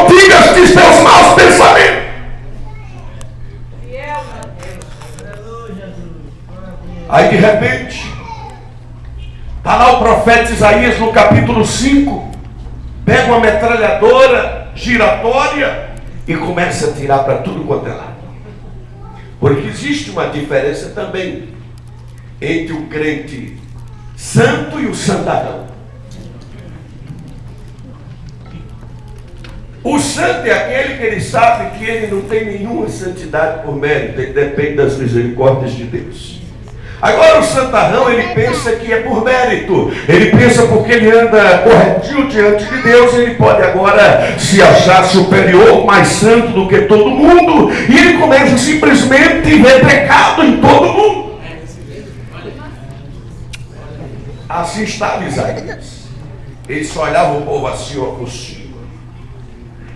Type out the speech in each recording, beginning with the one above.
tira-te os teus maus pensamentos. Aí de repente, está lá o profeta Isaías no capítulo 5, pega uma metralhadora giratória e começa a tirar para tudo quanto é lado. Porque existe uma diferença também entre o crente santo e o santarrão. O santo é aquele que ele sabe que ele não tem nenhuma santidade por mérito, ele depende das misericórdias de Deus. Agora o santarrão, ele pensa que é por mérito, ele pensa porque ele anda corretinho diante de Deus, ele pode agora se achar superior, mais santo do que todo mundo, e ele começa simplesmente a ver pecado em todo mundo. Assim estava Isaías. Ele só olhava o povo assim, ó, por cima.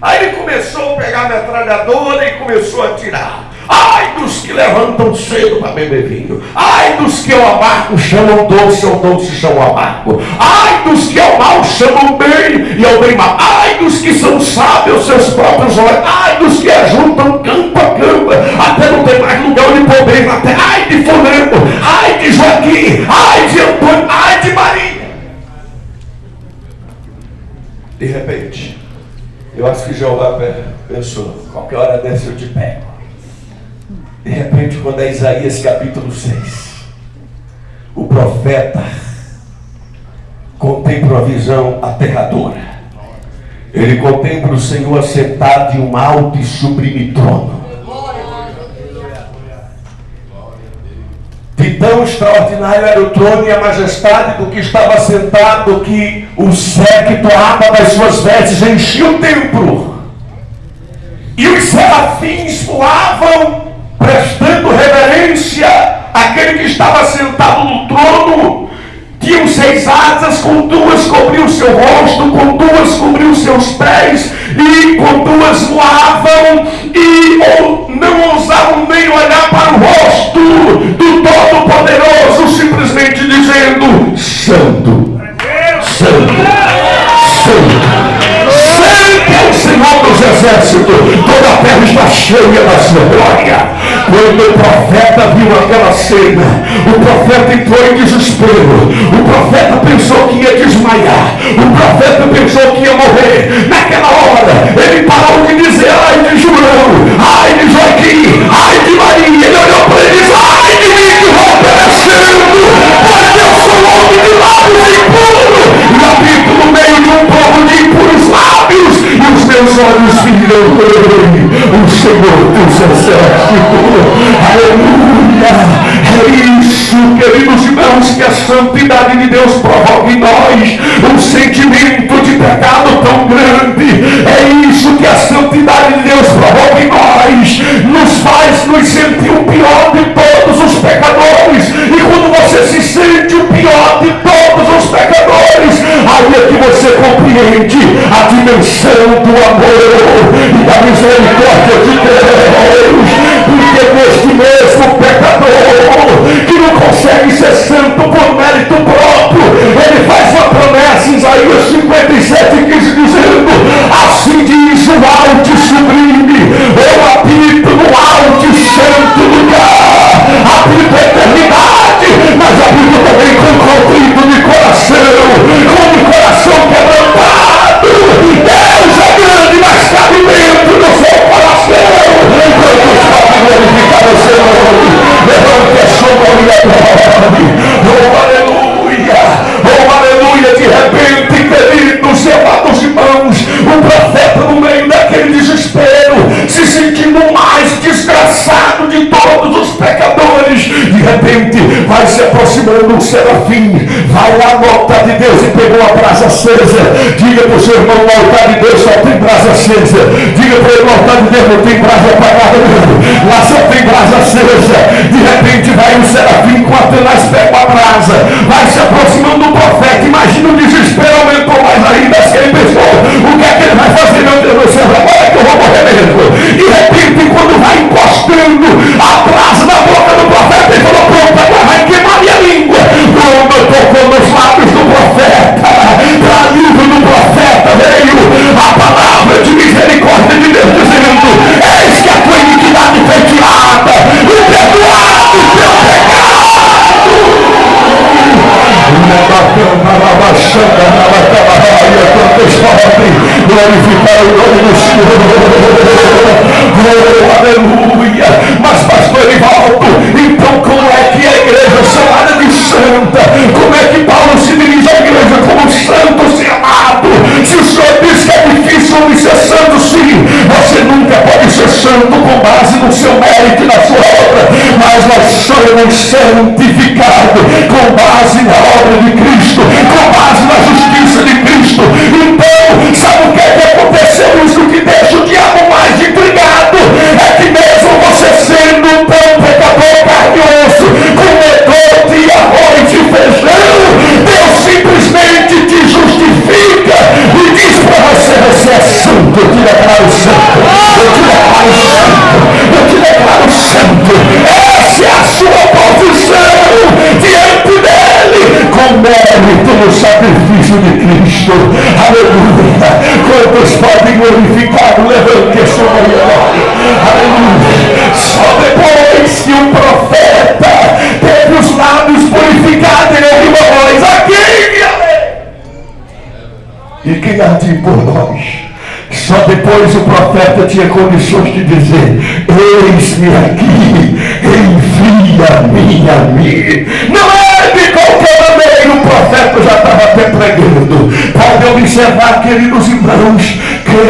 Aí ele começou a pegar a metralhadora e começou a atirar. Ai dos que levantam cedo para beber vinho. Ai dos que ao amargo chamam doce, ao doce chamam amargo. Ai dos que ao mal chamam bem e ao bem mal. Ai dos que são sábios aos seus próprios olhos. Ai dos que ajuntam campo a campo, até não ter mais lugar onde pobreza. Até ai de fulano, ai de Joaquim, ai de Antônio, ai de Maria. De repente, eu acho que Jeová pensou, qualquer hora dessa eu te pego. De repente, quando é Isaías capítulo 6, o profeta contempla uma visão aterradora. Ele contempla o Senhor assentado em um alto e sublime trono. De tão extraordinário era o trono e a majestade do que estava sentado, que o séquito, a aba das suas vestes enchia o templo. E os serafins voavam, prestando reverência àquele que estava sentado no trono. Tinham 6 asas, com 2 cobriam o seu rosto, com 2 cobriam os seus pés, e com 2 voavam, e não ousavam nem olhar para o rosto do Todo-Poderoso, simplesmente dizendo: Santo, Santo, Santo. É o Senhor dos exércitos, toda a terra está cheia da sua glória. Quando o profeta viu aquela cena, o profeta entrou em desespero. O profeta pensou que ia desmaiar. O profeta pensou que ia morrer. Naquela hora, ele parou de dizer: ai de João, ai de Joaquim, ai de Maria. Ele olhou para ele e disse: ai de mim que vou perecendo, porque eu sou homem de lábios impuros, e habito no meio de um povo de impuros lábios, e os meus olhos viram o Senhor dos exércitos. Aleluia! É isso, queridos irmãos, que a santidade de Deus provoca em nós um sentimento de pecado tão grande. É isso que a santidade de Deus provoca em nós, nos faz nos sentir o pior de todos os pecadores. E quando você se sente o pior de todos os pecadores, aí é que você compreende a dimensão do amor e da misericórdia de Deus. Porque neste mesmo pecador, que não consegue ser santo por mérito próprio, ele faz uma promessa em Isaías 57:15, dizendo: assim diz o alto e sublime, eu habito no alto e santo lugar, habito a eternidade, mas habito também com contrito de coração, com o coração quebrantado. Deus é grande, mas cabe dentro do seu coração. Glorificar o Senhor, levante a sua glória. Oh aleluia, oh aleluia. De repente, queridos e amados irmãos, o profeta, no meio daquele desespero, se sentindo o mais desgraçado de todos os pecadores, de repente vai se aproximando um serafim, vai lá no altar de Deus e pegou a brasa acesa. Diga para o seu irmão: no altar de Deus só tem brasa acesa. Diga para ele: no altar de Deus não tem brasa apagada, não. Lá só tem brasa acesa. De repente vai um serafim com a tenaz, pega a brasa, vai se aproximando do profeta. Imagina o desespero, aumentou mais ainda. Se ele pensou: o que é que ele vai fazer, meu Deus do céu? Agora é que eu vou morrer mesmo. De repente, quando vai encostando a brasa na boca do profeta, ele falou: pronto, agora vai queimar minha língua. Quando tocou nos lábios do profeta, para livro do profeta veio a palavra de misericórdia. glorificar o nome do Senhor. Oh, aleluia. Mas pastor Erivaldo, então como é que a igreja chamada de santa, como é que Paulo se dirige à igreja como santo, se amado? Se o Senhor diz que é difícil homem ser santo, sim, você nunca pode ser santo com base no seu mérito e na sua obra, mas nós somos santificados com base na obra de Cristo, com base na justiça de Cristo. Então, sabe o que é que aconteceu? Isso que deixa o diabo mais intrigado é que mesmo você sendo um tão pecador, carne e osso, comedor de arroz e feijão, Deus simplesmente te justifica e diz para você: você é santo. Eu te declaro santo, eu te declaro santo, eu te declaro santo. Essa é a sua posição diante dele, com mérito no sacrifício de Cristo. Aleluia. Quantos podem glorificar? Levante a sua mão. Aleluia. Só depois que o profeta teve os lábios purificados, ele ouviu a voz: aqui, minha lei, e quem há de por nós? Só depois o profeta tinha condições de dizer: eis-me aqui, envia-me a mim. Não é de qualquer maneira, o profeta já estava até pregando. Pode observar, queridos irmãos, que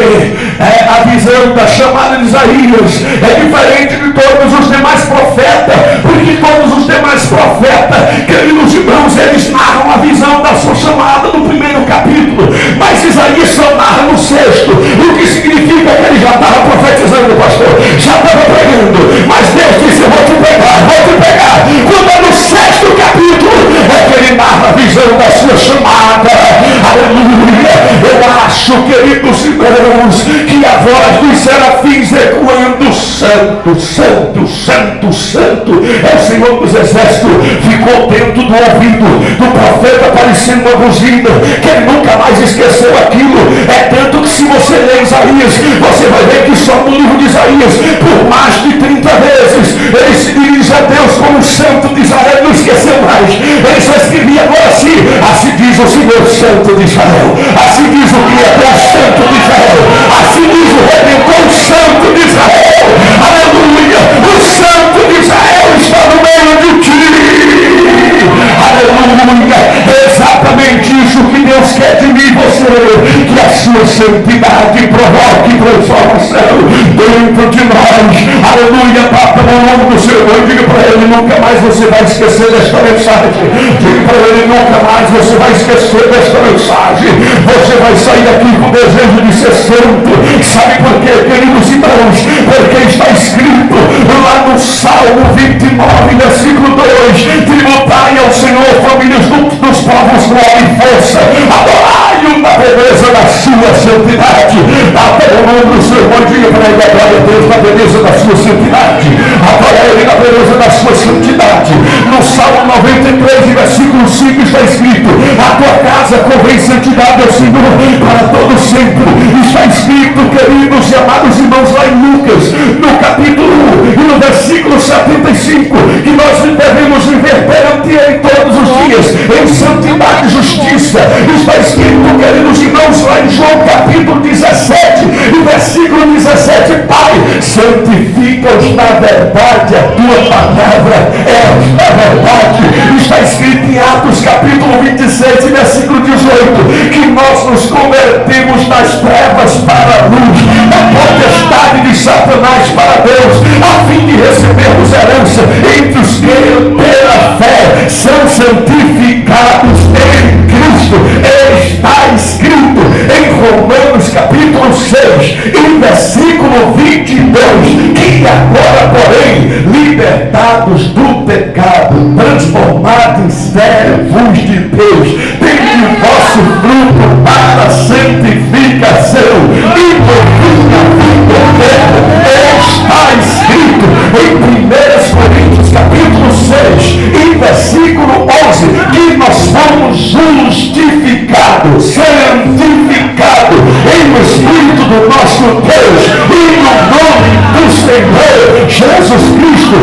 a visão da chamada de Isaías é diferente de todos os demais profetas, porque todos os demais profetas, queridos irmãos, eles narram a visão da sua chamada no primeiro capítulo, mas Isaías só narra no sexto. O que significa que ele já estava profetizando, pastor, já estava pregando, mas Deus disse: eu vou te pegar, vou te pegar. Quando é no sexto capítulo é que ele narra a visão da sua chamada. Aleluia. Eu acho, queridos irmãos, que a voz dos serafins ecoando: santo, santo, santo, santo é o Senhor dos exércitos, ficou dentro do ouvido do profeta parecendo uma buzina, que ele nunca mais esqueceu aquilo. É tanto que se você ler Isaías, você vai ver que só no livro de Isaías, por mais de 30 vezes, ele se dirige a Deus como o santo de Israel, não esqueceu mais. Ele só escrevia agora assim: assim diz o Senhor Santo de Israel, assim diz o Criador Santo de Israel, assim diz o Redentor Santo de Israel. Aleluia. O Santo de Israel está no meio de ti. Aleluia. É exatamente isso que Deus quer de mim e você, que a sua santidade provoque transformação dentro de nós. Aleluia. Papa, no nome do Senhor, diga para ele: nunca mais você vai esquecer desta mensagem. Diga para ele: nunca mais você vai esquecer desta mensagem. Você vai sair daqui com o desejo de ser santo. Sabe por quê, queridos irmãos? Porque está escrito lá no Salmo 29, versículo 2: tributai ao Senhor, famílias dos povos, glória e força, adorai-o na beleza da sua santidade. Até o nome do Senhor, diga para ele: glória a Deus na beleza da sua santidade, adora ele na beleza da sua santidade. No Salmo 93, versículo 5 está escrito: a tua casa convém santidade ao Senhor para todo sempre. Está escrito, queridos e amados irmãos, lá em Lucas, no capítulo 1 e no versículo 75, que nós devemos viver perante ele todos os dias em santidade e justiça. Está escrito, queridos irmãos, lá em João capítulo 17 e versículo 17: Pai, santifica-os na verdade, a tua palavra é a verdade. Está escrito em Atos capítulo 26 e versículo 18 que nós nos convertemos das trevas para a luz, da potestade de Satanás para Deus, a fim de recebermos herança entre os que pela fé são santificados em Cristo. Está escrito em Romanos capítulo 6 e versículo 22 que agora, porém, libertados do pecado, transformados em servos de Deus, tende o vosso fruto para a santificação e por fim a vida eterna. Está escrito em 1 Coríntios capítulo 6 e versículo 11 que nós fomos justificados, santificados em o Espírito do nosso Deus e no nome do Senhor Jesus Cristo.